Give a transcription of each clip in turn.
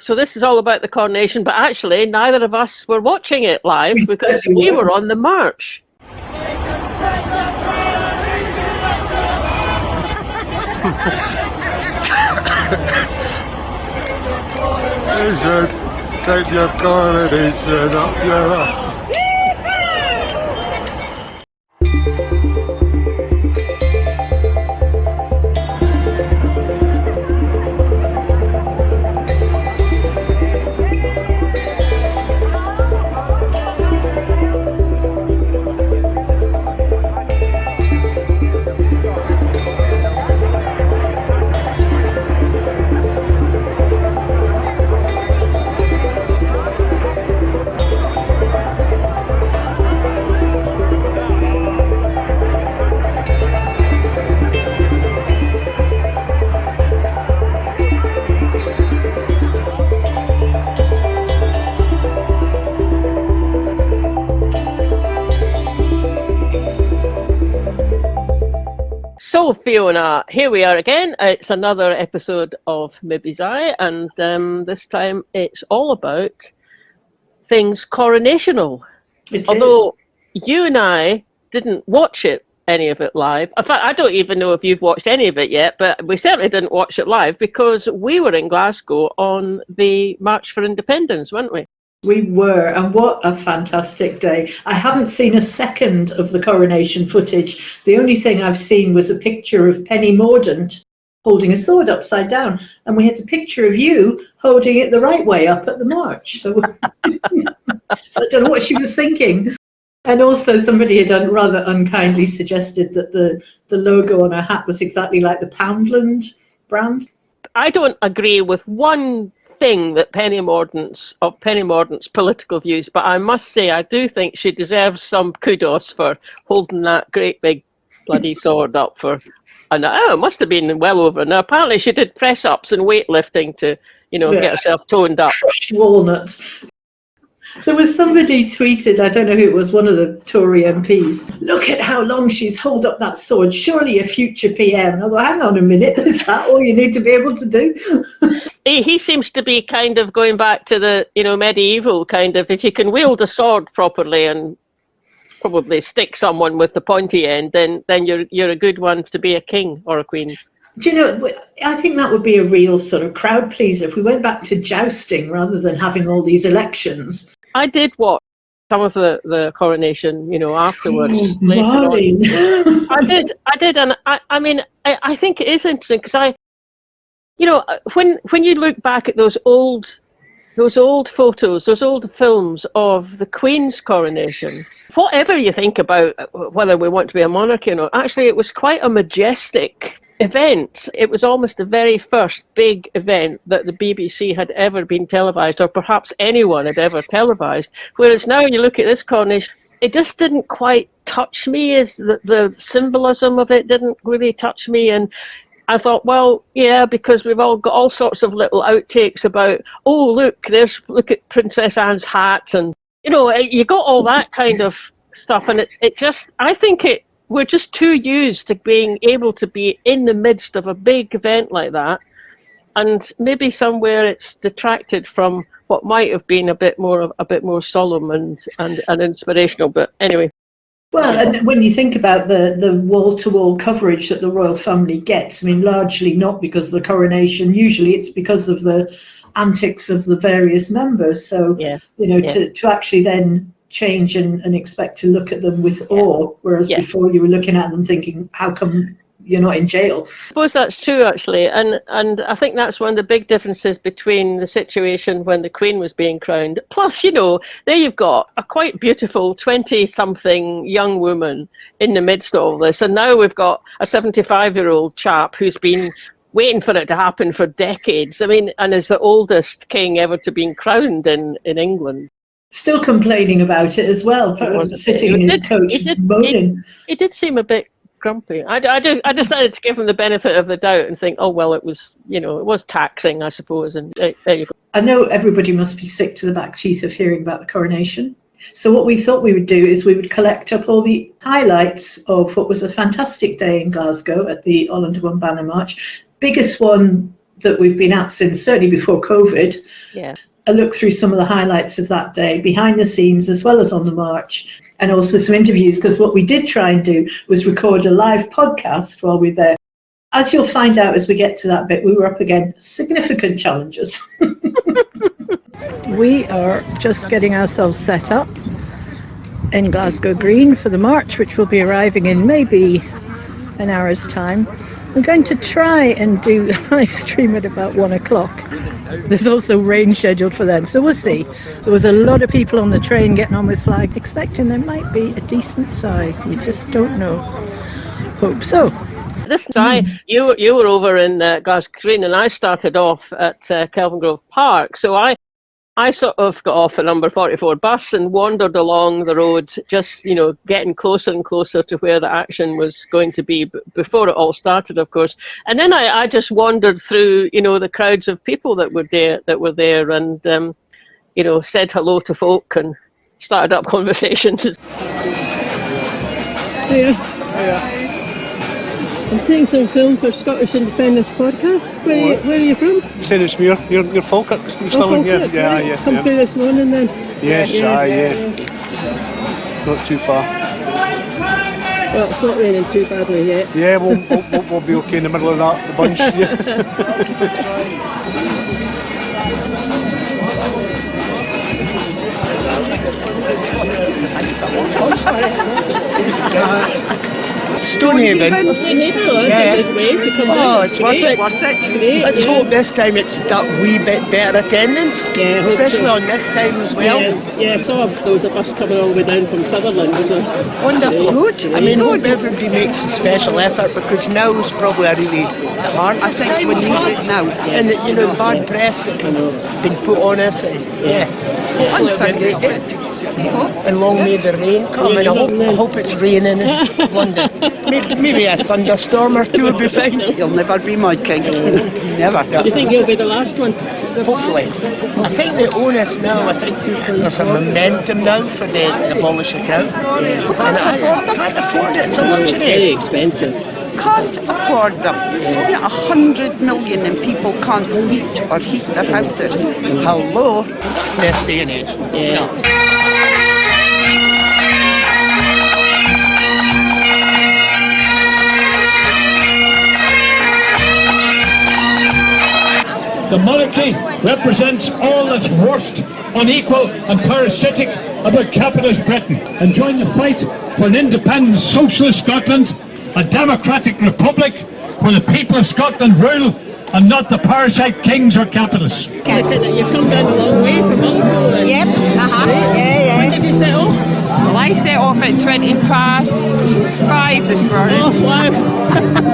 So this is all about the coronation, but actually neither of us were watching it live because we were on the march. Take your coronation up your So Fiona, here we are again. It's another episode of Maybe's Eye, and this time it's all about things coronational. Although you and I didn't watch any of it live. In fact, I don't even know if you've watched any of it yet, but we certainly didn't watch it live because we were in Glasgow on the March for Independence, weren't we? We were, and what a fantastic day. I haven't seen a second of the coronation footage. The only thing I've seen was a picture of Penny Mordaunt holding a sword upside down, and we had a picture of you holding it the right way up at the march. So, so I don't know what she was thinking. And also somebody had rather unkindly suggested that the logo on her hat was exactly like the Poundland brand. I don't agree with one thing that Penny Mordaunt's political views, but I must say I do think she deserves some kudos for holding that great big bloody sword up for, and it must have been well over. Now apparently she did press ups and weightlifting to, get herself toned up. Crushed walnuts. There was somebody tweeted, I don't know who it was, one of the Tory MPs, look at how long she's held up that sword, surely a future PM. And I thought, hang on a minute, is that all you need to be able to do? He seems to be kind of going back to the, medieval kind of, if you can wield a sword properly and probably stick someone with the pointy end, then you're a good one to be a king or a queen. Do you know, I think that would be a real sort of crowd pleaser if we went back to jousting rather than having all these elections. I did watch some of the coronation, afterwards. Marlene. I did, and I think it is interesting because when you look back at those old photos, those old films of the Queen's coronation, whatever you think about whether we want to be a monarchy or not, actually it was quite a majestic event. It was almost the very first big event that the BBC had ever been televised, or perhaps anyone had ever televised. Whereas now you look at this coronation, it just didn't quite touch me. As the symbolism of it didn't really touch me, and I thought, well, yeah, because we've all got all sorts of little outtakes about, look at Princess Anne's hat, and you got all that kind of stuff, and I think we're just too used to being able to be in the midst of a big event like that, and maybe somewhere it's detracted from what might have been a bit more solemn and inspirational. But anyway. Well, and when you think about the wall-to-wall coverage that the royal family gets, largely not because of the coronation. Usually it's because of the antics of the various members. So, to actually then change and expect to look at them with awe, whereas before you were looking at them thinking, how come you're not in jail? I suppose that's true, actually, and I think that's one of the big differences between the situation when the Queen was being crowned. Plus, there you've got a quite beautiful 20-something young woman in the midst of all this, and now we've got a 75-year-old chap who's been waiting for it to happen for decades. And is the oldest king ever to be crowned in England. Still complaining about it as well, sitting in his coach moaning. He did seem a bit grumpy. I decided to give him the benefit of the doubt and think, oh well, it was it was taxing, I suppose. And there you go. I know everybody must be sick to the back teeth of hearing about the coronation. So what we thought we would do is we would collect up all the highlights of what was a fantastic day in Glasgow at the All Under One Banner March. Biggest one that we've been at since certainly before COVID. Yeah. A look through some of the highlights of that day, behind the scenes as well as on the march, and also some interviews, because what we did try and do was record a live podcast while we were there. As you'll find out as we get to that bit, we were up against significant challenges. We are just getting ourselves set up in Glasgow Green for the march, which will be arriving in maybe an hour's time. We're going to try and do a live stream at about 1 o'clock. There's also rain scheduled for then, so we'll see. There was a lot of people on the train getting on with flag, expecting there might be a decent size. You just don't know. Hope so. This time, you were over in Glasgow Green, and I started off at Kelvin Grove Park. So I sort of got off at number 44 bus and wandered along the road, just, getting closer and closer to where the action was going to be before it all started, of course. And then I just wandered through, the crowds of people that were there and, said hello to folk and started up conversations. Hiya. I'm taking some film for Scottish Independence podcast. Where are you from? Saidensmuir. You're Falkirk. You're still in here? Yeah. Come through this morning then? Yes, yeah. Not too far. Well, it's not raining too badly yet. Yeah, we'll be okay in the middle of that, the bunch. Stonehaven. That's a good way to come down. It's worth it. Great, Let's hope this time it's that wee bit better attendance, Yeah, especially so. on this time as well. Yeah, I saw there was a bus coming all the way down from Sutherland. So. Wonderful. Good. I mean, hope everybody makes a special effort, because now is probably a really the hardest time. We need it now. And the bad press that been put on us. And, and long may the rain come, and I hope it's raining in London. Maybe a thunderstorm or two will be fine. You'll never be my king. Never. You think you'll be the last one? Hopefully. I think they own us now. I think there's a momentum now for the abolish the crown. And I can't afford it. It's a Very luxury. expensive. Can't afford them. 100 million and people can't eat or heat their houses. Hello, this day and age. Yeah. The monarchy represents all that's worst, unequal and parasitic about capitalist Britain, and join the fight for an independent socialist Scotland, a democratic republic where the people of Scotland rule and not the parasite kings or capitalists. You've come down a long way from Liverpool then. Yep, yeah. When did you set off? Well, I set off at 5:20 this morning. Oh, wow.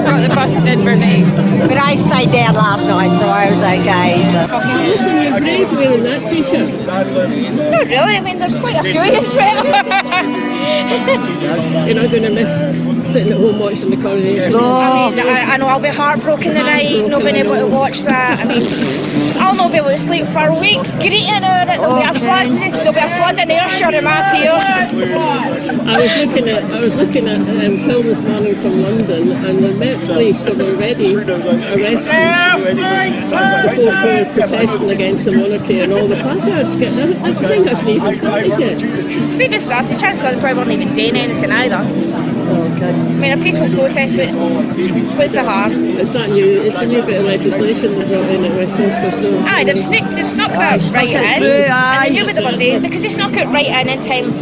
Got the bus in Inverness. But I stayed down last night, so I was okay. So listen, you're brave wearing that t-shirt. Not really, I mean, there's quite a few in You're not going to miss sitting at home watching the coronation. I know I'll be heartbroken the night, not being able to watch that. I mean, I'll not be able to sleep for weeks, greeting her. There'll be a flood in Ayrshire in my tears. I was looking at film this morning from London, and the Met Police have already arrested the folk who are protesting against the monarchy, and all the placards getting. I think hasn't even started yet. Maybe it started, chances are they probably weren't even doing anything either. Okay. I mean, a peaceful protest, but what's the harm? It's a new bit of legislation they brought in at Westminster. So Aye, they've snuck that right in, and they knew what they were doing because they snuck it right in time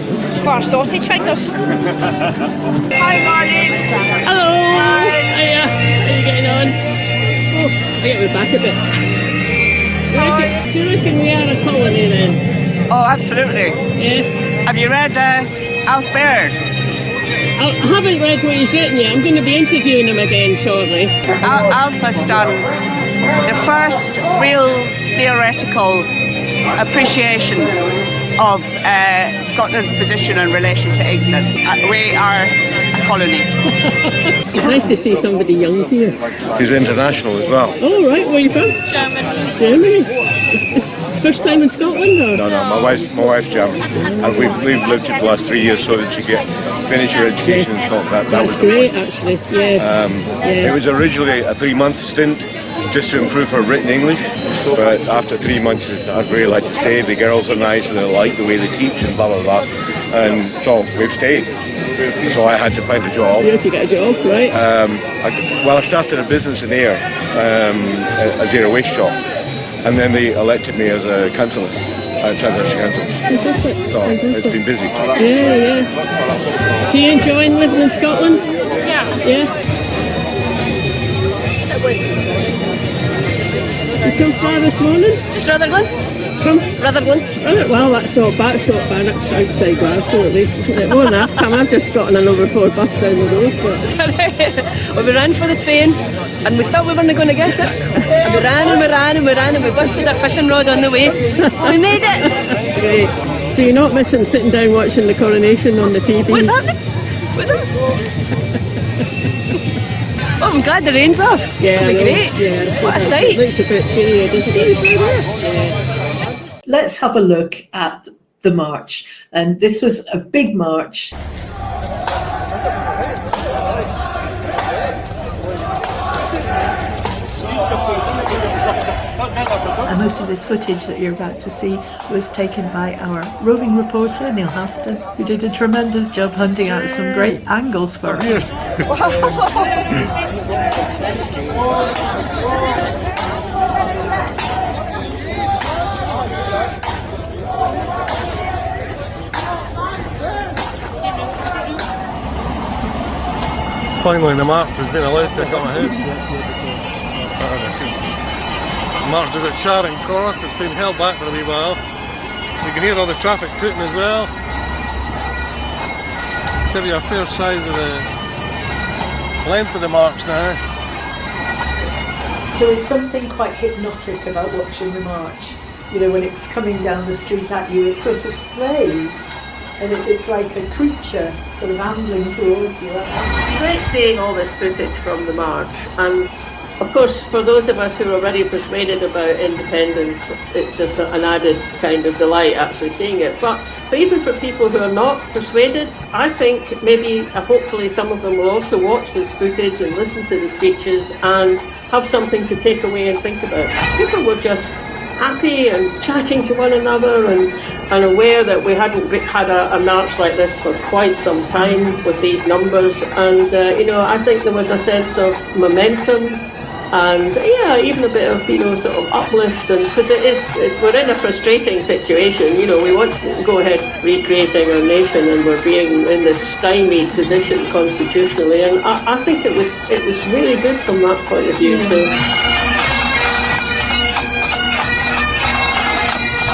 for sausage fingers. Hi, Marlene. hello. Hiya. How are you getting on? Oh, I get my back a bit. Do you reckon we are a colony then? Oh, absolutely. Yeah. Have you read Alf Baird? I haven't read what he's written yet. I'm going to be interviewing him again shortly. Alf has done the first real theoretical appreciation of Scotland's position in relation to England. We are a colony. Nice to see somebody young here. He's international as well. Oh, right. Where are you from? Germany. It's first time in Scotland, or? No, my wife's German, and we've lived here for the last 3 years so that she finish her education in Scotland. That's great, actually. Yeah. It was originally a 3-month stint, just to improve her written English. But after 3 months, I'd really like to stay. The girls are nice and they like the way they teach and blah blah blah. And so we've stayed. So I had to find a job. You had to get a job, right? I started a business in Ayr, a zero waste shop, and then they elected me as a councillor at Southwark Council. Fantastic. So it's been busy. Yeah. Do you enjoy living in Scotland? Yeah. It was You come far this morning? just Rutherglen. From? Rutherglen. Well, that's not bad. It's not bad. It's outside Glasgow at least, isn't it? More than I've come. I've just gotten a number 4 bus down the road. But Well, we ran for the train and we thought we weren't going to get it. And we ran and we ran and we ran and we busted our fishing rod on the way. We made it. it's great. So you're not missing sitting down watching the Coronation on the TV? What's happening? Oh, I'm glad the rain's off. Yeah, It'll be great. Yeah, what a sight. It looks a bit pretty, doesn't it? Let's have a look at the march. And this was a big march. And most of this footage that you're about to see was taken by our roving reporter, Neil Haston, who did a tremendous job hunting out some great angles for us. Finally the march has been allowed to come ahead. The march is at Charing Cross. It's been held back for a wee while. You can hear all the traffic tooting as well. Give you a fair size of the length of the march now. There is something quite hypnotic about watching the march. You know, when it's coming down the street at you, it sort of sways. And it's like a creature sort of ambling towards you. It's great seeing all this footage from the march, and of course for those of us who are already persuaded about independence, it's just an added kind of delight actually seeing it. But even for people who are not persuaded, I think maybe hopefully some of them will also watch this footage and listen to the speeches and have something to take away and think about. People were just happy and chatting to one another and aware that we hadn't had a march like this for quite some time with these numbers, and I think there was a sense of momentum and even a bit of sort of uplift, and because we're in a frustrating situation. We want to go ahead recreating our nation and we're being in this stymied position constitutionally, and I think it was really good from that point of view. So.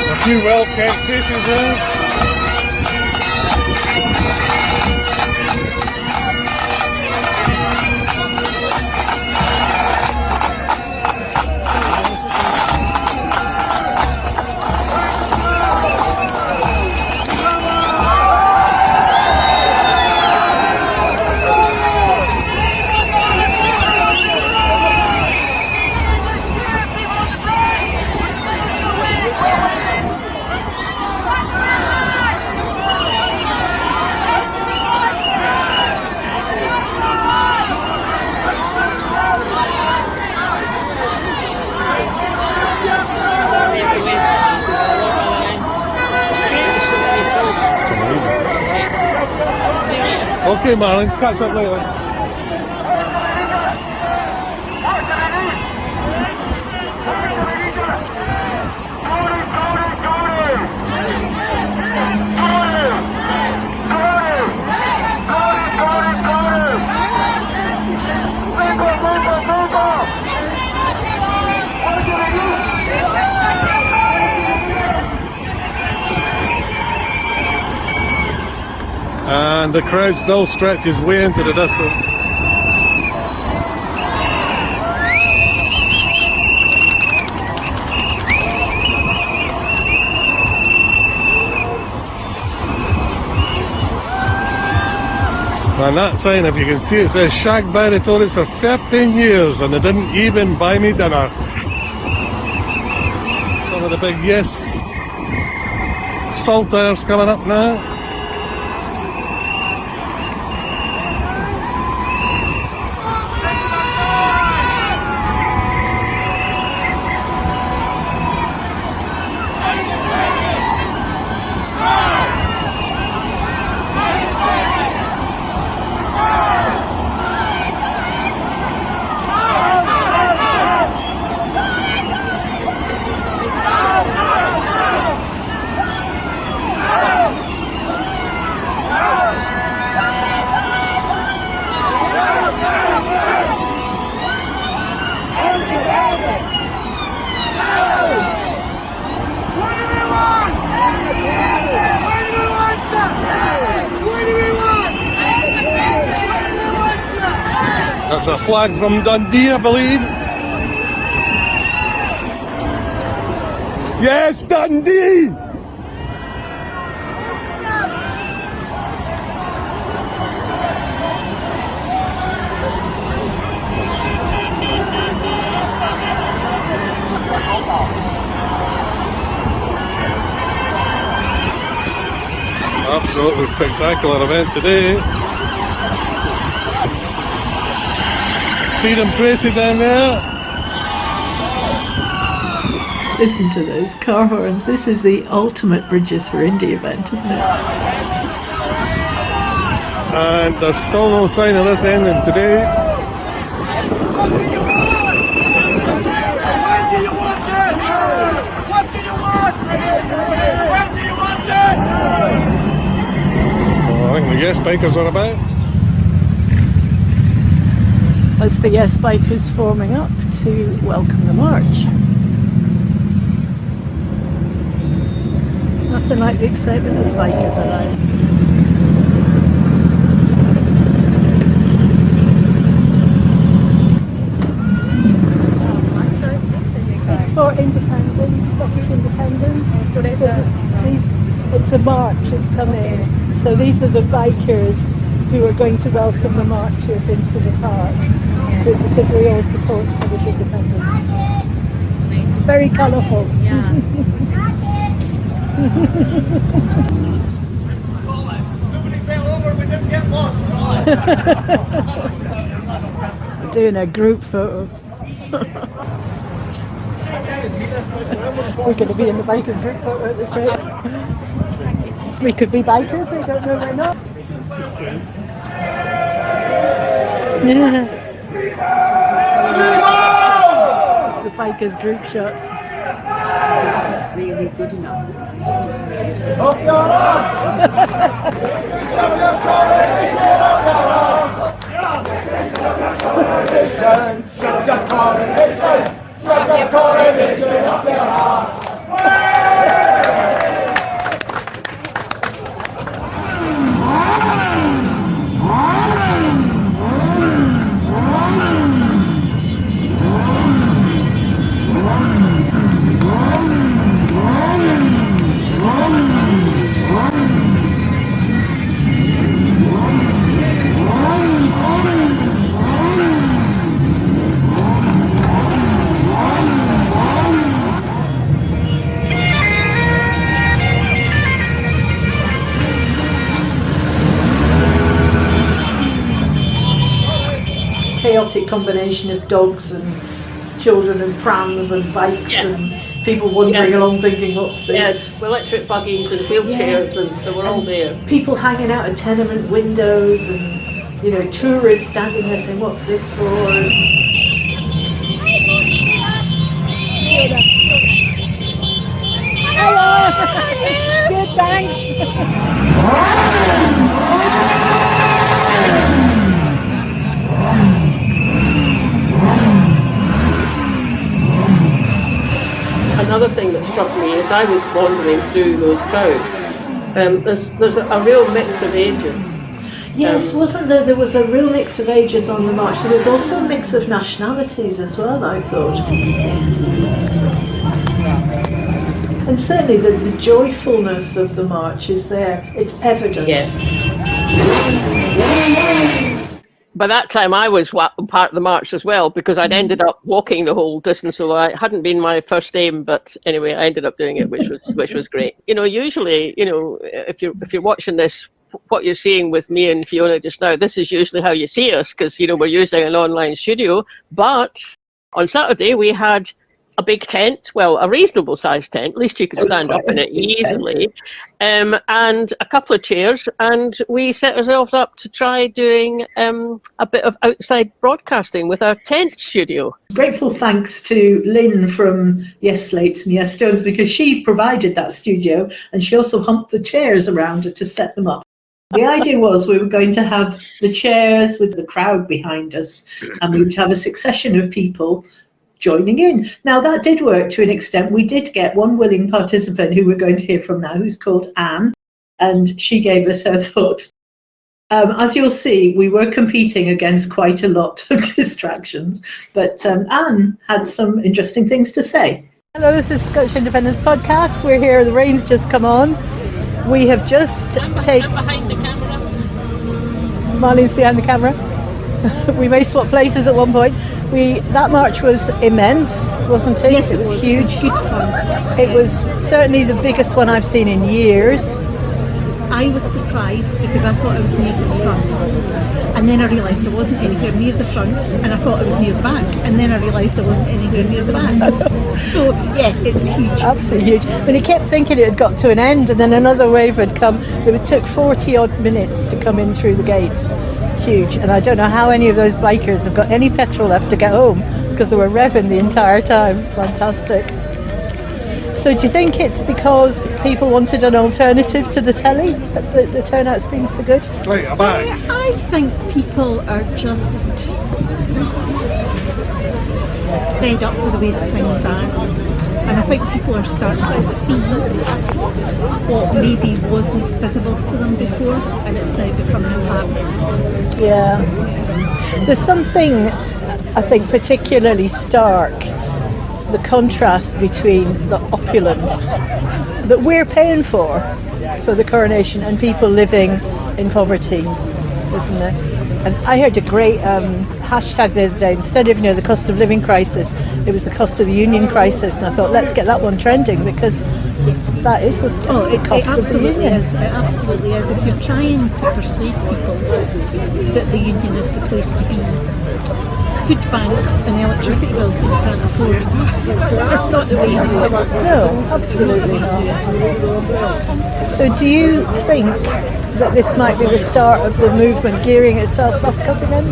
A few well-kept faces there. Okay, Marlene, catch up later. And the crowd still stretches way into the distance. And that sign, if you can see, it says Shagbarry Tories for 13 years and they didn't even buy me dinner. Some of the big yes saltires coming up now. There's a flag from Dundee, I believe. Yes, Dundee! Absolutely spectacular event today. Freedom Tracy down there. Listen to those car horns. This is the ultimate Bridges for Indy event, isn't it? And there's still no sign of this ending today. What do you want? When do you want it? What do you want? When do you want it? Well, I think the Yes Bikers are about. As the Yes Bikers forming up to welcome the march. Nothing like the excitement of the bikers arrive. It's for independence, Scottish independence. It's a march, it's coming. So these are the bikers who are going to welcome the marchers into the park. Because we all support Scottish independence. Nice. Very colourful. Yeah. Doing a group photo. We're going to be in the bikers group photo at this rate. We could be bikers, I don't know, we're not. It's the bikers group shot. Really good enough. Up your arms! Chaotic combination of dogs and children and prams and bikes and people wandering along thinking, what's this? Yes, electric buggies and wheelchairs and they were all there. People hanging out of tenement windows and, you know, tourists standing there saying, what's this for? Hello! Good, thanks! Another thing that struck me as I was wandering through those crowds, there's a real mix of ages. Yes, wasn't there? There was a real mix of ages on the march. There was also a mix of nationalities as well, I thought. And certainly the joyfulness of the march is there. It's evident. Yes. By that time I was part of the march as well, because I'd ended up walking the whole distance, although it hadn't been my first aim, but anyway, I ended up doing it, which was great. You know, usually, you know, if you're watching this, what you're seeing with me and Fiona just now, this is usually how you see us, because, you know, we're using an online studio. But on Saturday we had a big tent, well, a reasonable sized tent, at least you could stand up in it easily, and a couple of chairs, and we set ourselves up to try doing a bit of outside broadcasting with our tent studio. Grateful thanks to Lynn from Yes Slates and Yes Stones, because she provided that studio and she also humped the chairs around it to set them up. The idea was we were going to have the chairs with the crowd behind us, and we would have a succession of people joining in. Now that did work to an extent. We did get one willing participant who we're going to hear from now, who's called Anne, and she gave us her thoughts. As you'll see, we were competing against quite a lot of distractions, but Anne had some interesting things to say. Hello, this is Scottish Independence Podcast. We're here, the rain's just come on. We have just taken... behind the camera. Marlene's behind the camera. We may swap places at one point. That march was immense, wasn't it? Yes, it was huge. It was good fun. It was certainly the biggest one I've seen in years. I was surprised because I thought I was near the front, and then I realised I wasn't anywhere near the front, and I thought I was near the back, and then I realised I wasn't anywhere near the back. So yeah, it's huge. Absolutely huge. But he kept thinking it had got to an end, and then another wave had come. It took 40 odd minutes to come in through the gates. Huge. And I don't know how any of those bikers have got any petrol left to get home, because they were revving the entire time. Fantastic. So do you think it's because people wanted an alternative to the telly that the turnout's been so good? Right, I'm back. I think people are just fed up with the way that things are, and I think people are starting to see what maybe wasn't visible to them before, and it's now becoming apparent. Yeah. There's something, I think, particularly stark, the contrast between the opulence that we're paying for the coronation and people living in poverty, isn't there? And I heard a great hashtag the other day. Instead of the cost of living crisis, it was the cost of the union crisis, and I thought, let's get that one trending, because that is the cost of the union. It absolutely is. If you're trying to persuade people that the union is the place to be, food banks and electricity bills that you can't afford are not the way to do it. No, absolutely not. So do you think that this might be the start of the movement gearing itself back up again?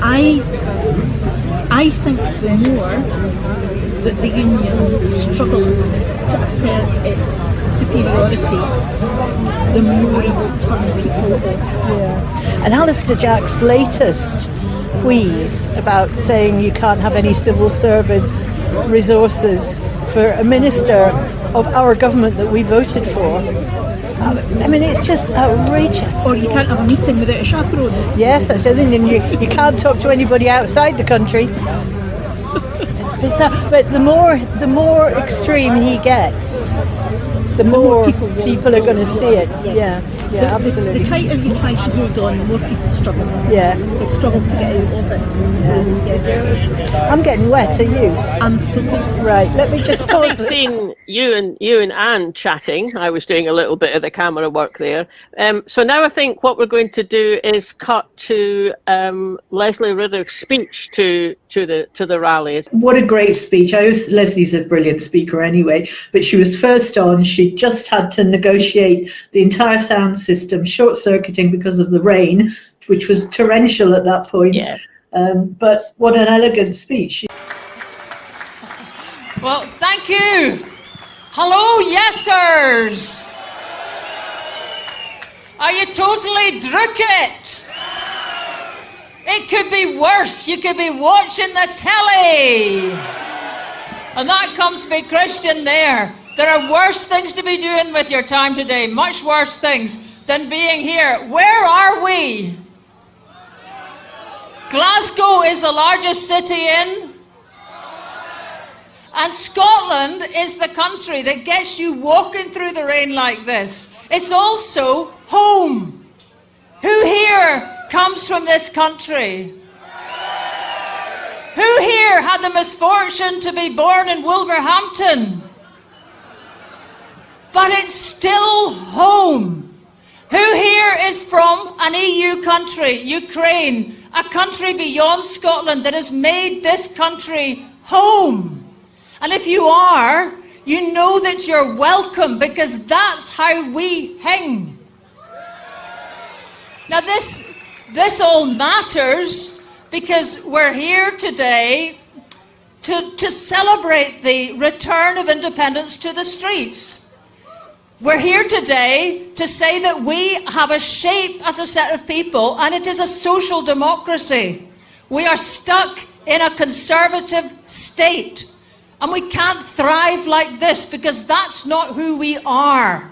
I think the more that the union struggles to assert its superiority, the more it will turn people off. Yeah. And Alistair Jack's latest wheeze about saying you can't have any civil servants resources for a minister of our government that we voted for. I mean, it's just outrageous. Or you can't have a meeting without a chaperone. Yes, that's it. And you can't talk to anybody outside the country. It's bizarre. But the more extreme he gets, the more people are going to see it. Yeah, absolutely. The tighter you try to hold on, the more people struggle. Yeah. They struggle to get out of it. So, yeah. I'm getting wet, are you? I'm soaking. Right, let me just pause. I've seen you and Anne chatting. I was doing a little bit of the camera work there. So now I think what we're going to do is cut to Leslie Riddoch's speech to the rally. What a great speech. Leslie's a brilliant speaker anyway, but she was first on. She just had to negotiate the entire sound system, short-circuiting because of the rain, which was torrential at that point. Yeah. But what an elegant speech. Well, thank you. Hello, yesers. Are you totally drook it? It could be worse. You could be watching the telly. And that comes from Christian there. There are worse things to be doing with your time today, much worse things than being here. Where are we? Glasgow is the largest city in, and Scotland is the country that gets you walking through the rain like this. It's also home. Who here comes from this country? Who here had the misfortune to be born in Wolverhampton? But it's still home. Who here is from an EU country, Ukraine, a country beyond Scotland that has made this country home? And if you are, you know that you're welcome, because that's how we hing. Now this all matters because we're here today to celebrate the return of independence to the streets. We're here today to say that we have a shape as a set of people, and it is a social democracy. We are stuck in a conservative state, and we can't thrive like this because that's not who we are.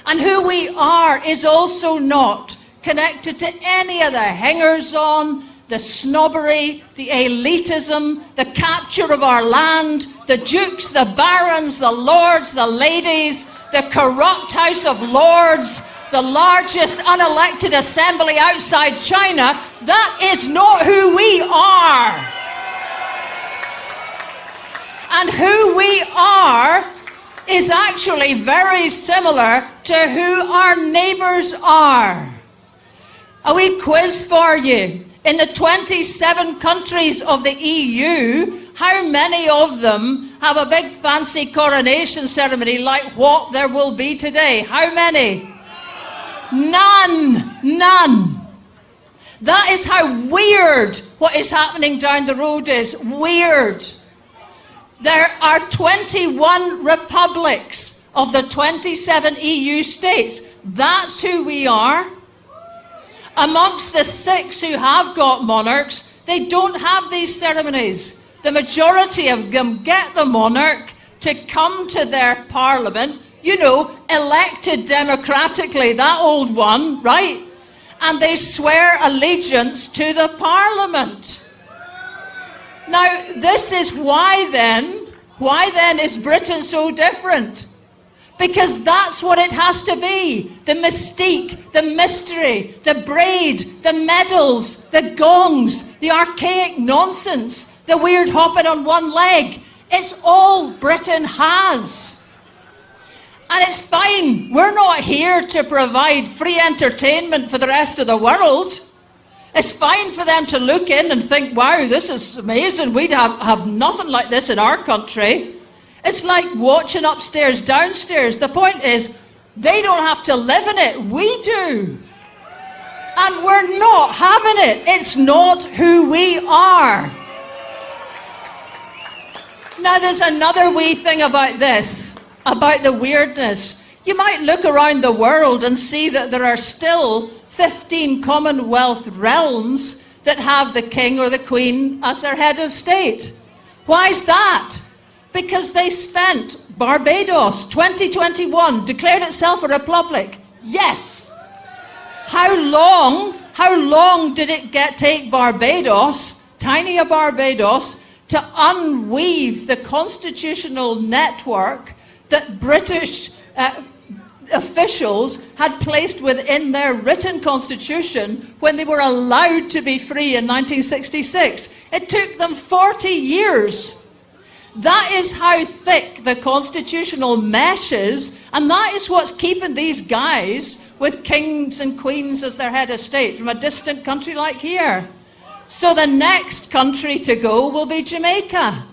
And who we are is also not connected to any of the hangers-on, the snobbery, the elitism, the capture of our land, the dukes, the barons, the lords, the ladies, the corrupt House of Lords, the largest unelected assembly outside China. That is not who we are. And who we are is actually very similar to who our neighbours are. A wee quiz for you. In the 27 countries of the EU, how many of them have a big fancy coronation ceremony like what there will be today? How many? None. None. That is how weird what is happening down the road is. Weird. There are 21 republics of the 27 EU states. That's who we are. Amongst the 6 who have got monarchs, they don't have these ceremonies. The majority of them get the monarch to come to their parliament, you know, elected democratically, that old one, right? And they swear allegiance to the parliament. Now, this is why then is Britain so different? Because that's what it has to be. The mystique, the mystery, the braid, the medals, the gongs, the archaic nonsense, the weird hopping on one leg. It's all Britain has. And it's fine. We're not here to provide free entertainment for the rest of the world. It's fine for them to look in and think, wow, this is amazing. We'd have nothing like this in our country. It's like watching upstairs, downstairs. The point is, they don't have to live in it. We do. And we're not having it. It's not who we are. Now, there's another wee thing about this, about the weirdness. You might look around the world and see that there are still 15 Commonwealth realms that have the king or the queen as their head of state. Why is that? Because they spent Barbados 2021 declared itself a republic. Yes. How long did it take Barbados, tiny a Barbados, to unweave the constitutional network that British officials had placed within their written constitution when they were allowed to be free in 1966? It took them 40 years. That is how thick the constitutional mesh is, and that is what's keeping these guys with kings and queens as their head of state from a distant country like here. So the next country to go will be Jamaica.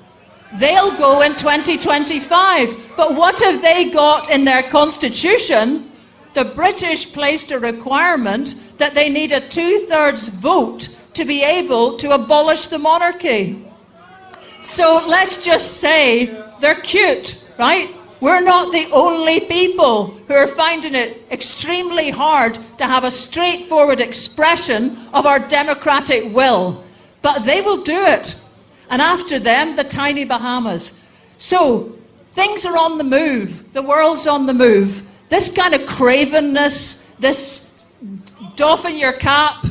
They'll go in 2025. But what have they got in their constitution? The British placed a requirement that they need a 2/3 vote to be able to abolish the monarchy. So let's just say they're cute, right? We're not the only people who are finding it extremely hard to have a straightforward expression of our democratic will. But they will do it. And after them, the tiny Bahamas. So things are on the move. The world's on the move. This kind of cravenness, this doffing your cap,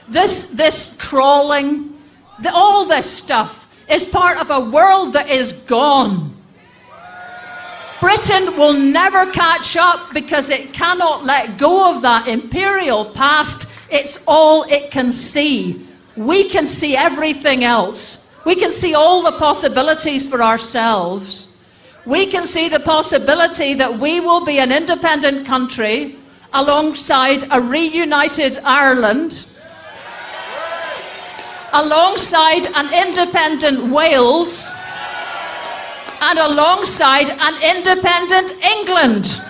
this crawling, all this stuff is part of a world that is gone. Britain will never catch up because it cannot let go of that imperial past. It's all it can see. We can see everything else. We can see all the possibilities for ourselves. We can see the possibility that we will be an independent country alongside a reunited Ireland, alongside an independent Wales, and alongside an independent England.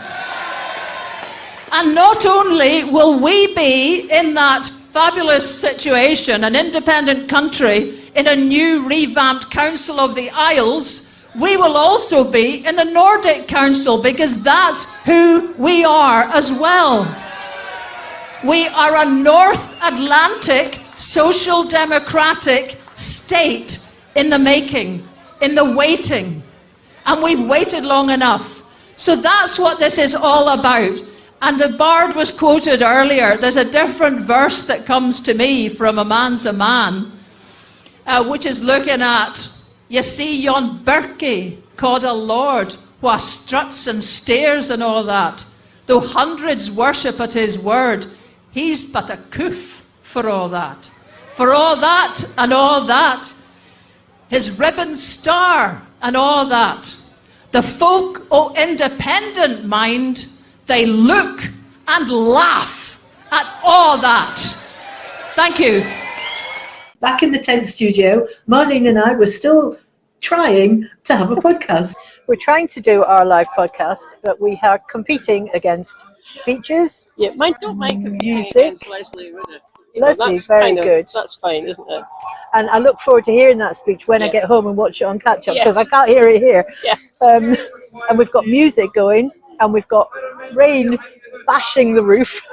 And not only will we be in that fabulous situation, an independent country in a new revamped Council of the Isles, we will also be in the Nordic Council because that's who we are as well. We are a North Atlantic social democratic state in the making, in the waiting. And we've waited long enough. So that's what this is all about. And the bard was quoted earlier. There's a different verse that comes to me from A Man's a Man, which is looking at, you see yon birkie called a lord, wha struts and stares and all that. Though hundreds worship at his word, he's but a coof for all that. For all that and all that, his ribbon star and all that. The folk o' independent mind, they look and laugh at all that. Thank you. Back in the tent studio, Marlene and I were still trying to have a podcast. We're trying to do our live podcast, but we are competing against speeches. Yeah, don't mind competing music. against Leslie, would it? Leslie's very good. That's fine, isn't it? And I look forward to hearing that speech when I get home and watch it on catch up, because Yes. I can't hear it here. Yeah. And we've got music going, and we've got rain bashing the roof.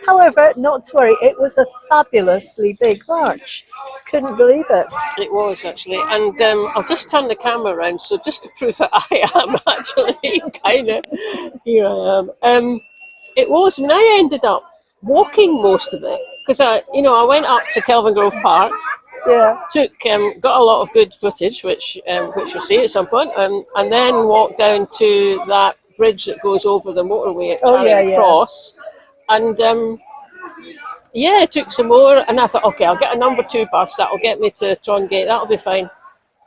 However, not to worry, it was a fabulously big march. Couldn't believe it. It was, actually. And I'll just turn the camera around, so just to prove that I am actually kind of, here I am. It was, I ended up walking most of it, because I went up to Kelvin Grove Park. Yeah. Got a lot of good footage, which you'll see at some point, and then walked down to that bridge that goes over the motorway at Charing Cross, and took some more, and I thought, okay, I'll get a number 2 bus, that'll get me to Trongate, that'll be fine.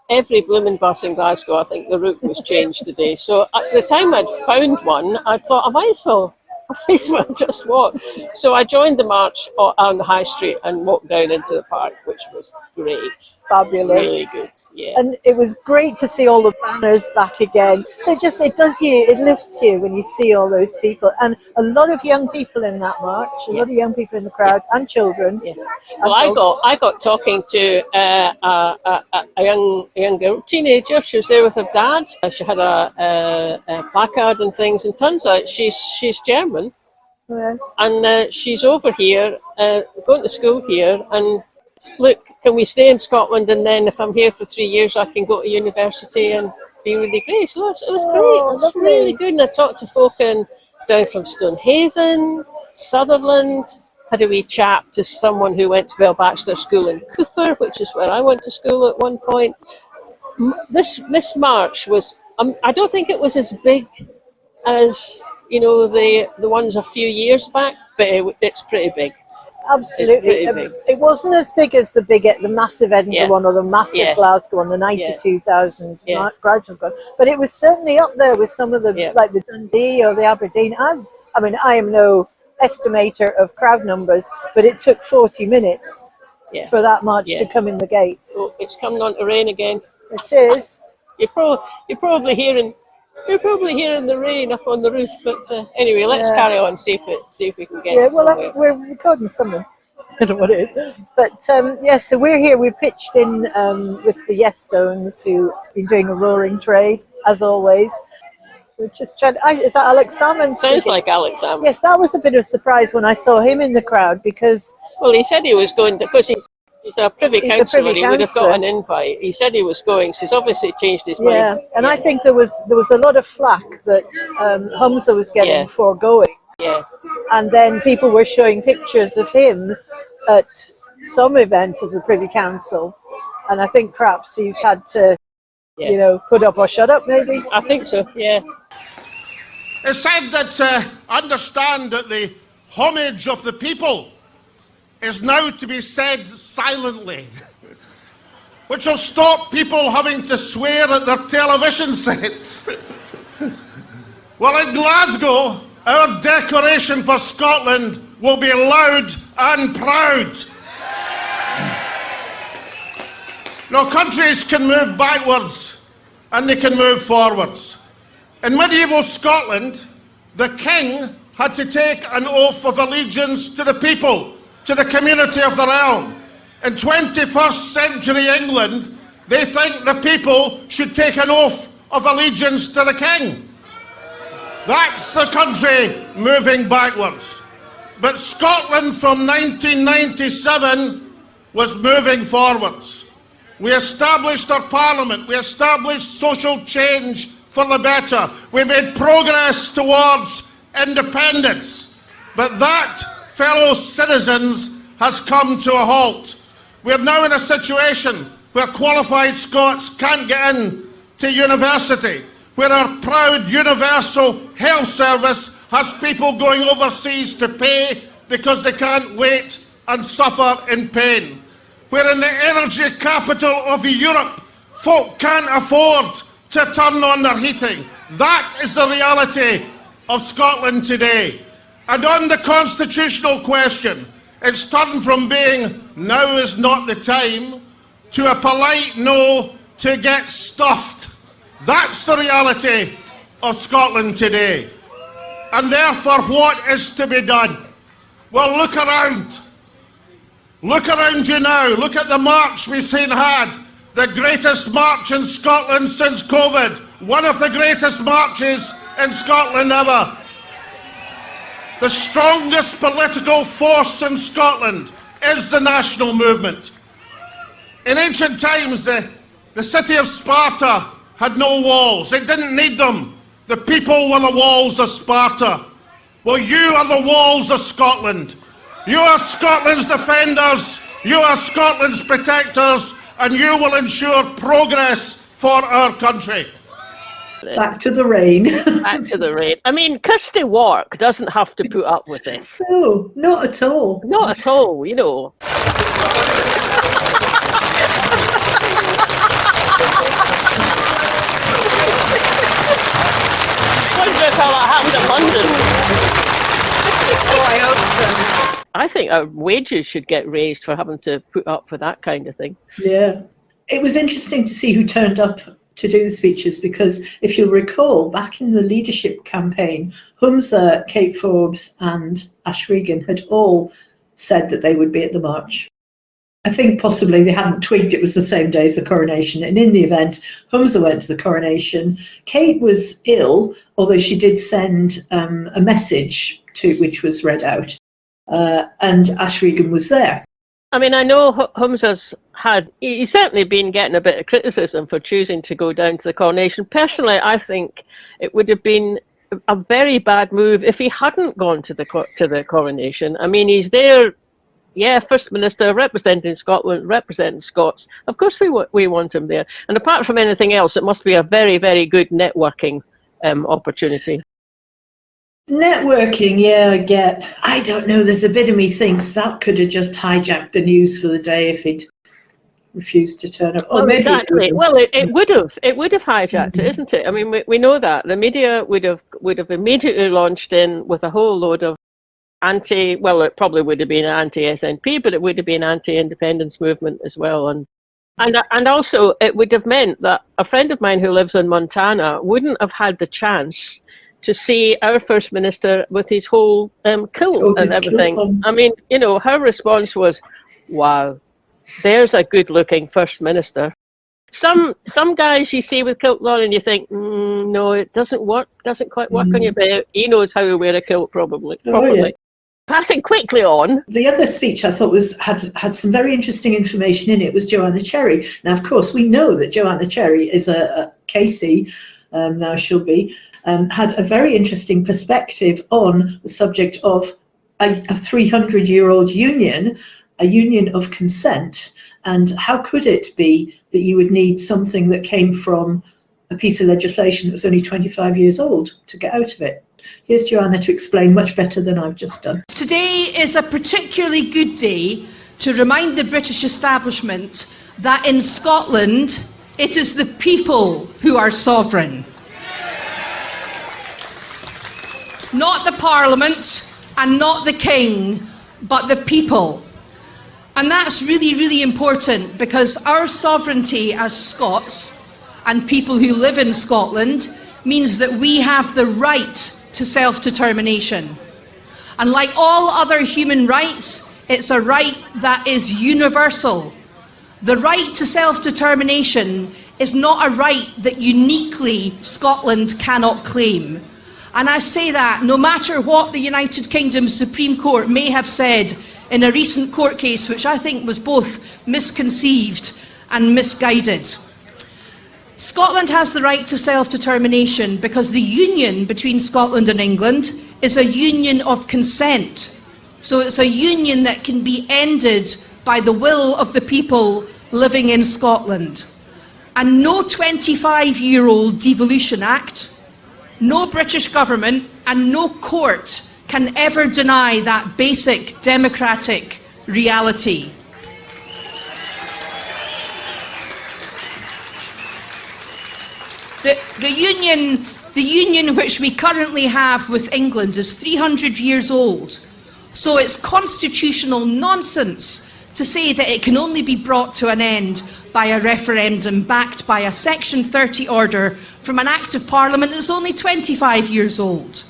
Every blooming bus in Glasgow, I think the route was changed today. So at the time I'd found one, I thought I might as well just walk. So I joined the march on the high street and walked down into the park, which was great. Fabulous. Really good, yeah. And it was great to see all the banners back again. So it lifts you when you see all those people. And a lot of young people in that march, a lot of young people in the crowd, and children. Yeah. Well, I got talking to a young girl, teenager. She was there with her dad. She had a placard and things, and turns out she's German. Yeah. And she's over here, going to school here, and look, can we stay in Scotland, and then if I'm here for 3 years I can go to university and be really great. So it was great, it was really good. And I talked to folk down from Stonehaven, Sutherland, had a wee chat to someone who went to Bell Baxter School in Cooper, which is where I went to school at one point. This march was, I don't think it was as big as the ones a few years back, but it's pretty big. Absolutely. It's pretty big. It wasn't as big as the massive Edinburgh one or the massive Glasgow one, the 92,000 graduate one, but it was certainly up there with some of the, like the Dundee or the Aberdeen. I am no estimator of crowd numbers, but it took 40 minutes for that march to come in the gates. Oh, it's coming on to rain again. It is. You're probably hearing the rain up on the roof, but anyway, let's carry on, see if we can get somewhere. We're recording something. I don't know what it is. But so we're here, we pitched in with the Yes Stones, who've been doing a roaring trade, as always. We're just trying is that Alex Salmon? Sounds like Alex Salmon. Yes, that was a bit of a surprise when I saw him in the crowd, because... Well, he said he was going, because he's a Privy Councillor, he would have got an invite. He said he was going, so he's obviously changed his mind. Yeah, and I think there was a lot of flack that Humza was getting for going. Yeah. And then people were showing pictures of him at some event of the Privy Council, and I think perhaps he's had to, put up or shut up, maybe. I think so, yeah. It's said that understand that the homage of the people is now to be said silently, which will stop people having to swear at their television sets. Well, in Glasgow, our decoration for Scotland will be loud and proud. Now, countries can move backwards and they can move forwards. In medieval Scotland, the king had to take an oath of allegiance to the people, to the community of the realm. In 21st century England, they think the people should take an oath of allegiance to the king. That's the country moving backwards. But Scotland from 1997 was moving forwards. We established our parliament, we established social change for the better. We made progress towards independence. But that, fellow citizens, has come to a halt. We're now in a situation where qualified Scots can't get in to university, where our proud universal health service has people going overseas to pay because they can't wait and suffer in pain, where in the energy capital of Europe, folk can't afford to turn on their heating. That is the reality of Scotland today. And on the constitutional question, it's turned from being now is not the time to a polite no to get stuffed. That's the reality of Scotland today. And therefore, what is to be done? Well, look around. Look around you now. Look at the march we've seen had. The greatest march in Scotland since COVID. One of the greatest marches in Scotland ever. The strongest political force in Scotland is the national movement. In ancient times, the city of Sparta had no walls. It didn't need them. The people were the walls of Sparta. Well, you are the walls of Scotland. You are Scotland's defenders. You are Scotland's protectors. And you will ensure progress for our country. Back to the rain. Back to the rain. I mean, Kirsty Wark doesn't have to put up with it. No, not at all. Not at all, you know. How that happened in London. Oh, I hope so. I think our wages should get raised for having to put up with that kind of thing. Yeah. It was interesting to see who turned up to do the speeches, because if you'll recall, back in the leadership campaign, Humza, Kate Forbes and Ash Regan had all said that they would be at the march. I think possibly they hadn't twigged it was the same day as the coronation. And in the event, Humza went to the coronation. Kate was ill, although she did send a message which was read out. And Ash Regan was there. I mean, I know Humza's he's certainly been getting a bit of criticism for choosing to go down to the coronation. Personally, I think it would have been a very bad move if he hadn't gone to the coronation. I mean, he's there. Yeah, First Minister, representing Scotland, representing Scots. Of course we want him there. And apart from anything else, it must be a very, very good networking opportunity. Networking, yeah, I get. I don't know, there's a bit of me thinks that could have just hijacked the news for the day if he'd refused to turn up. Well, maybe exactly. Well, it would have hijacked it, isn't it? I mean, we know that. The media would have immediately launched in with a whole load of it probably would have been anti-SNP, but it would have been anti-independence movement as well. And also it would have meant that a friend of mine who lives in Montana wouldn't have had the chance to see our First Minister with his whole kilt and everything. I mean, you know, her response was, wow, there's a good-looking First Minister. Some guys you see with kilt on and you think, no, it doesn't quite work on you, but he knows how to wear a kilt probably. Yeah. Passing quickly on. The other speech I thought had some very interesting information in it was Joanna Cherry. Now, of course, we know that Joanna Cherry is a Casey, now she'll be, had a very interesting perspective on the subject of a 300-year-old union, a union of consent, and how could it be that you would need something that came from a piece of legislation that was only 25 years old to get out of it. Here's Joanna to explain much better than I've just done. Today is a particularly good day to remind the British establishment that in Scotland it is the people who are sovereign. Not the Parliament and not the King, but the people. And that's really, really important because our sovereignty as Scots and people who live in Scotland means that we have the right to self-determination. And like all other human rights, it's a right that is universal. The right to self-determination is not a right that uniquely Scotland cannot claim. And I say that no matter what the United Kingdom Supreme Court may have said in a recent court case, which I think was both misconceived and misguided. Scotland has the right to self-determination because the union between Scotland and England is a union of consent. So it's a union that can be ended by the will of the people living in Scotland. And no 25-year-old Devolution Act, no British government and no court can ever deny that basic democratic reality. The union which we currently have with England is 300 years old. So it's constitutional nonsense to say that it can only be brought to an end by a referendum backed by a Section 30 order from an Act of Parliament that's only 25 years old.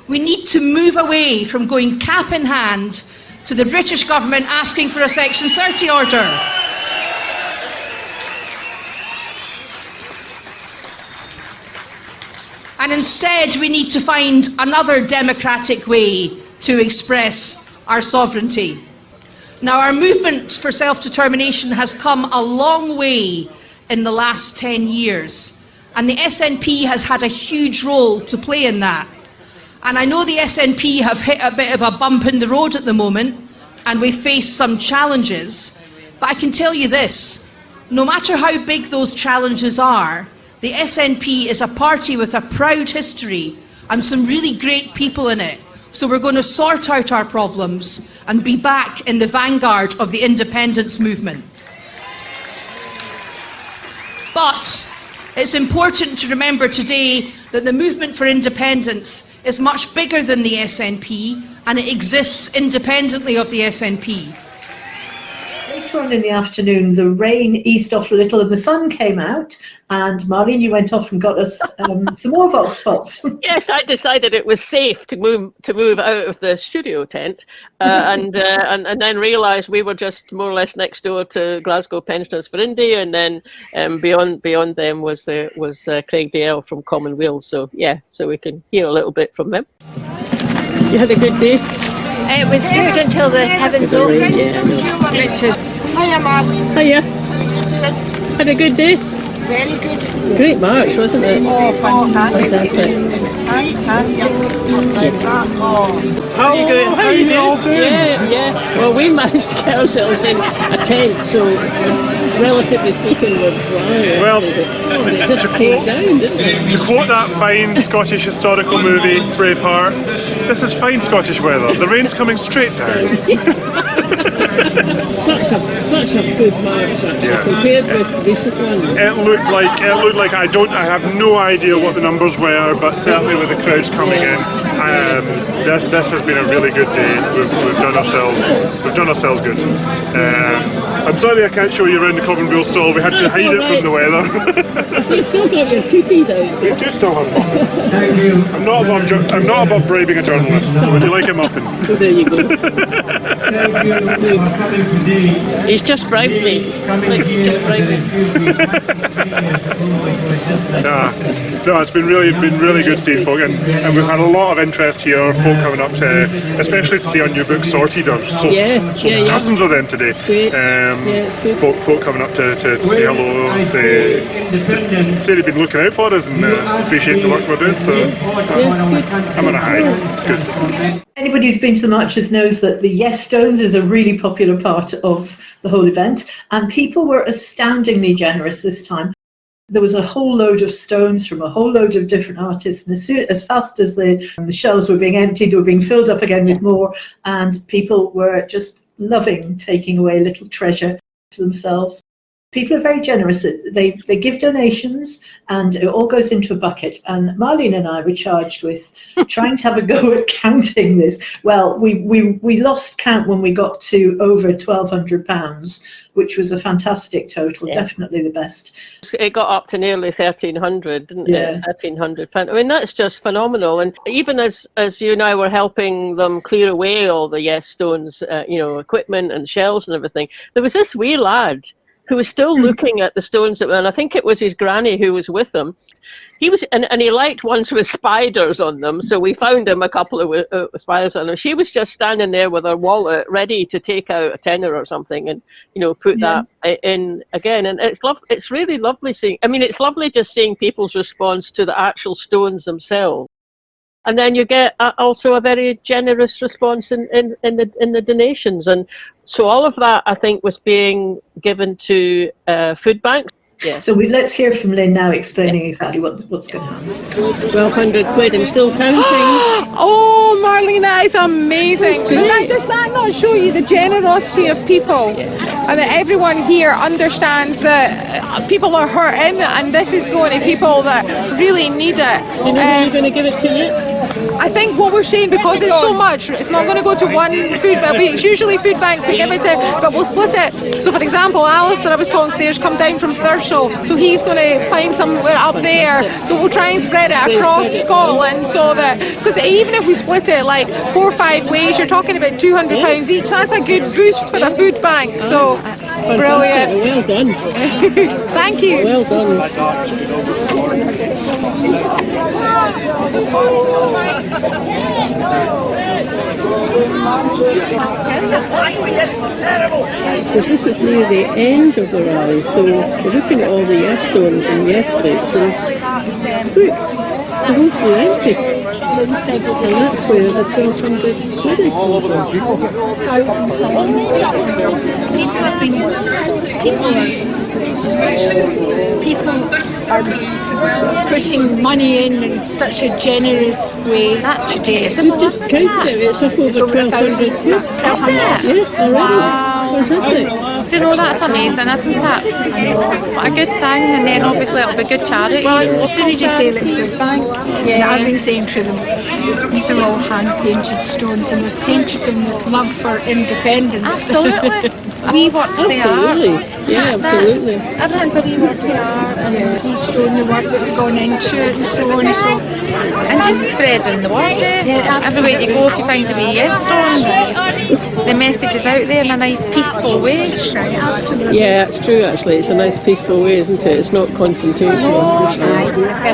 We need to move away from going cap in hand to the British government asking for a Section 30 order. And instead, we need to find another democratic way to express our sovereignty. Now, our movement for self-determination has come a long way in the last 10 years, and the SNP has had a huge role to play in that. And I know the SNP have hit a bit of a bump in the road at the moment, and we face some challenges, but I can tell you this, no matter how big those challenges are, the SNP is a party with a proud history and some really great people in it. So we're going to sort out our problems and be back in the vanguard of the independence movement. But it's important to remember today that the movement for independence is much bigger than the SNP, and it exists independently of the SNP. Later on in the afternoon, the rain eased off a little and the sun came out. And Marlene, you went off and got us some more Vox Pops. Yes, I decided it was safe to move out of the studio tent, and then realised we were just more or less next door to Glasgow Pensioners for Indy, and then beyond them was Craig Dale from Commonweal. So yeah, so we can hear a little bit from them. You had a good day? It was good until the heavens opened. Hiya, Marlene. Hiya. Had a good day? Very good. Great march, wasn't it? Oh, fantastic. How are you doing? How are you doing? Yeah. Well, we managed to get ourselves in a tent, so relatively speaking, we're dry. Well, it just came down, didn't it? To quote that fine Scottish historical movie, Braveheart, this is fine Scottish weather. The rain's coming straight down. Such a good march, actually, compared with recent ones. It looked like I have no idea what the numbers were, but certainly with the crowds coming in, this has been a really good day. We've done ourselves good. I'm sorry I can't show you around the Commonweal stall. We had to hide it from the weather. You've still got your cookies out. We do still have muffins. Thank you. I'm not above bribing a journalist. So would you like a muffin? Well, there you go. He's just bribed me. He's just bribed me. No, it's been really good seeing folk, and we've had a lot of interest here. Folk coming up to, especially to see our new book sorted. So dozens of them today. It's great. It's good. Folk coming up to say hello, and say they've been looking out for us and appreciate the work we're doing. So I'm on a high. It's good. Anybody who's been to the marches knows that the Yes Stones is a really popular part of the whole event, and people were astoundingly generous this time. There was a whole load of stones from a whole load of different artists, and as fast as the shelves were being emptied, they were being filled up again with more, and people were just loving taking away a little treasure to themselves. People are very generous. They give donations, and it all goes into a bucket. And Marlene and I were charged with trying to have a go at counting this. Well, we lost count when we got to over £1,200, which was a fantastic total. Yeah. Definitely the best. It got up to nearly 1,300, didn't it? £1,300. I mean, that's just phenomenal. And even as you and I were helping them clear away all the Yes Stones, equipment and shelves and everything, there was this wee lad who was still looking at the stones, and I think it was his granny who was with him. He was, and he liked ones with spiders on them, so we found him a couple of spiders on them. She was just standing there with her wallet, ready to take out a tenner or something, and put that in again. And it's really lovely seeing. I mean, it's lovely just seeing people's response to the actual stones themselves, and then you get also a very generous response in the donations, and so all of that I think was being given to food banks. Yeah. So let's hear from Lynn now, explaining exactly what's going to happen. 1,200 quid and still counting. Oh, Marlene, that is amazing. Does that not show you the generosity of people? And that everyone here understands that people are hurting, and this is going to people that really need it. You know who you're going to give it to yet? I think what we're saying, because it's so much, it's not going to go to one food bank. It's usually food banks we give it to, but we'll split it. So, for example, Alistair, I was talking to, there's come down from Thurso, so he's going to find somewhere up there. So we'll try and spread it across Scotland, so that, because even if we split it like 4 or 5 ways, you're talking about £200 each. That's a good boost for the food bank. So, brilliant. Well done. Thank you. Well done. Because this is near the end of the rally, so we're looking at all the yes stones and yes slates, so look, they're mostly empty. And that's where the 1,200 quid is coming from. People are putting money in such a generous way. That's today. You just counted it, it's up over 1,200 quid. That's it? Yeah, already. Fantastic. Do you know, that's amazing, isn't it? What a good thing, and then obviously it'll be good charity. Well, as soon as you say like food bank, I've been saying to them, these are all hand-painted stones, and we've painted them with love for independence. Absolutely. We work the art. Absolutely. Yeah, absolutely. Everything's a wee work the art, and he's showing the work that's gone into it, and so on and so. And just spreading the word. Everywhere you go, if you find a wee yes stone, the message is out there in a nice peaceful way. Absolutely. Yeah, it's true actually. It's a nice peaceful way, isn't it? It's not confrontational.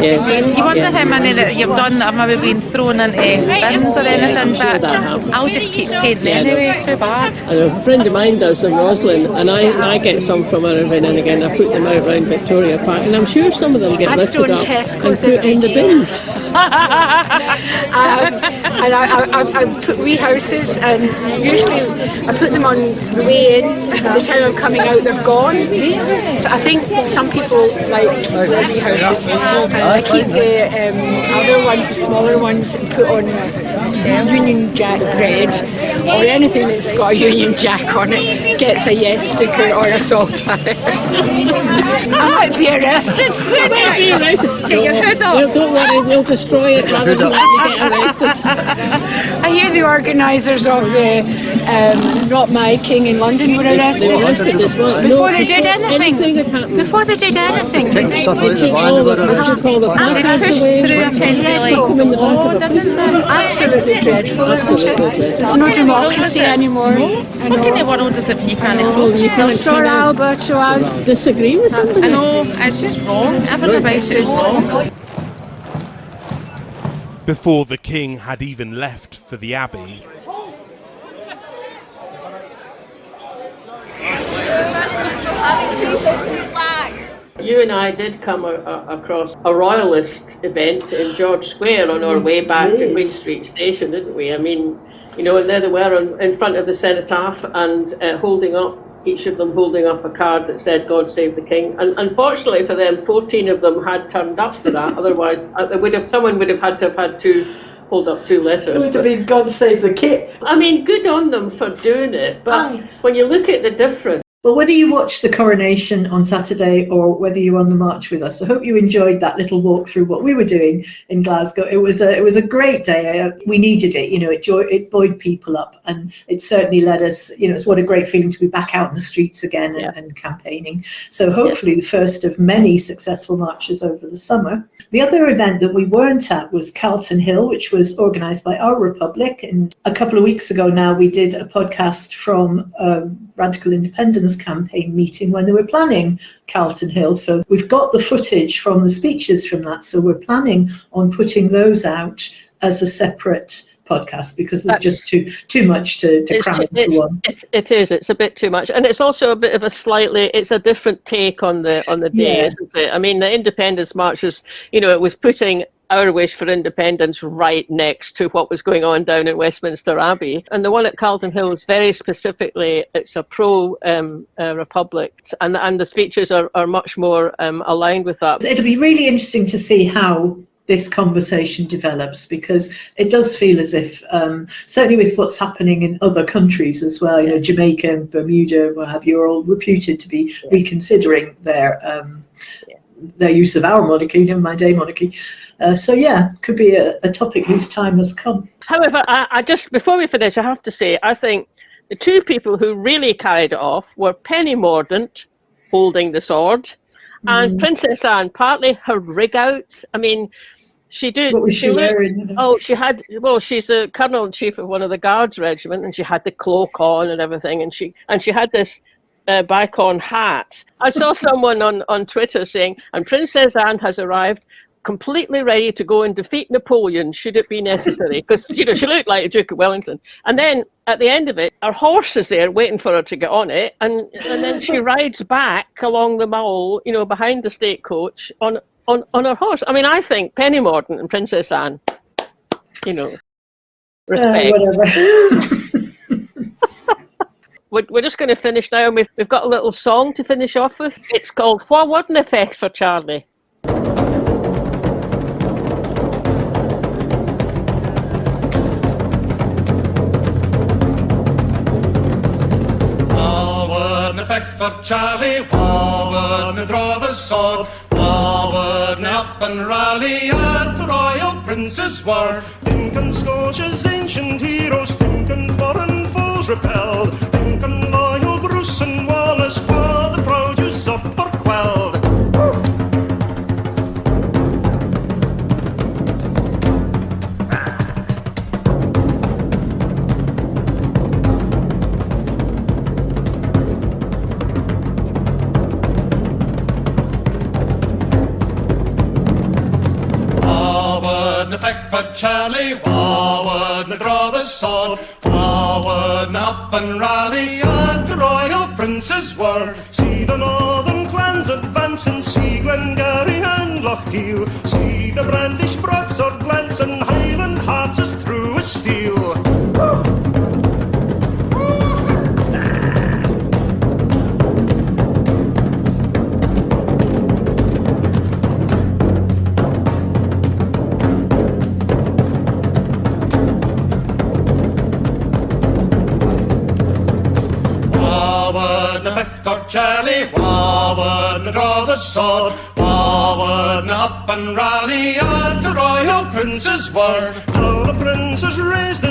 Yes. You wonder how many that you've done that have maybe been thrown into bins or anything, but I'll just keep paying them anyway, too bad. I know, a friend of mine does in Roslyn, and I get some from her every now and again. I put them out round Victoria Park, and I'm sure some of them get lifted up Tesco's and put in the bins. And I put wee houses, and usually I put them on the way in. By the time I'm coming out, they're gone. So I think some people like wee houses. I keep the other ones, the smaller ones, and put on Union Jack bread, or anything that's got a Union Jack on it gets a yes sticker or a salt tire. I might be arrested soon. Get your hood up. Well, don't worry, we'll destroy it rather than let you get arrested. I hear the organisers of the Not My King in London were arrested. They were arrested as well. Before they did anything. Before they did anything. They took all the placards away. Absolutely dreadful, isn't it? There's no democracy anymore. What kind of world is it when you can't vote? Sir Albert to us. Disagree with something? I know, it's just wrong. Everything about it is wrong. Before the king had even left for the abbey, You and I did come across a royalist event in George Square on our way back to Queen Street Station, didn't we? I mean, and there they were in front of the cenotaph and each of them holding up a card that said "God Save the King." And unfortunately for them, 14 of them had turned up to that. Otherwise, someone would have had to hold up 2 letters. It would have been "God Save the King." I mean, good on them for doing it, but when you look at the difference. Well, whether you watched the Coronation on Saturday or whether you were on the march with us, I hope you enjoyed that little walk through what we were doing in Glasgow. It was a great day. We needed it. It buoyed people up, and it certainly led us. It's what a great feeling to be back out in the streets again and campaigning. So hopefully the first of many successful marches over the summer. The other event that we weren't at was Calton Hill, which was organised by Our Republic. And a couple of weeks ago now, we did a podcast from Radical Independence Independence campaign meeting when they were planning Calton Hill. So we've got the footage from the speeches from that. So we're planning on putting those out as a separate podcast because there's just too much to cram into one. It is. It's a bit too much, and it's also a bit of it's a different take on the day, isn't it? I mean, the Independence March is, it was putting our wish for independence right next to what was going on down in Westminster Abbey, and the one at Calton Hill is very specifically, it's a pro-republic, and the speeches are much more aligned with that. It'll be really interesting to see how this conversation develops, because it does feel as if, certainly with what's happening in other countries as well, Jamaica and Bermuda, what have you, are all reputed to be reconsidering their use of our monarchy, never mind a monarchy. Could be a topic whose time has come. However, I just, before we finish, I have to say, I think the two people who really carried it off were Penny Mordaunt holding the sword, and Princess Anne, partly her rig out. I mean, she did. What was she wearing? Oh, she's the colonel-in-chief of one of the Guards regiment, and she had the cloak on and everything, and she had this bicon hat. I saw someone on Twitter saying, and Princess Anne has arrived completely ready to go and defeat Napoleon should it be necessary, because she looked like a Duke of Wellington. And then at the end of it, her horse is there waiting for her to get on it, and then she rides back along the mall, behind the state coach on her horse. I mean, I think Penny Mordaunt and Princess Anne, respect. We're just going to finish now, and we've got a little song to finish off with. It's called "What Wouldn't Affect for Charlie." For Charlie, wha wouldna draw the sword, wha wouldna up and rally at the royal prince's word. Thinking Scotia's ancient heroes, thinking foreign foes repelled, thinking loyal Bruce and Wallace, wha the proud usurper quelled. For Charlie, wha wouldna draw the sword, wha wouldna up and rally at the royal prince's word. See the northern clans advancing, see Glengarry and Lochiel, see the brandished broadsword glancing, Highland hearts as true as steel. For Charlie, wha wouldna draw the sword, wha wouldna up and rally at the royal prince's word. Till the princes raised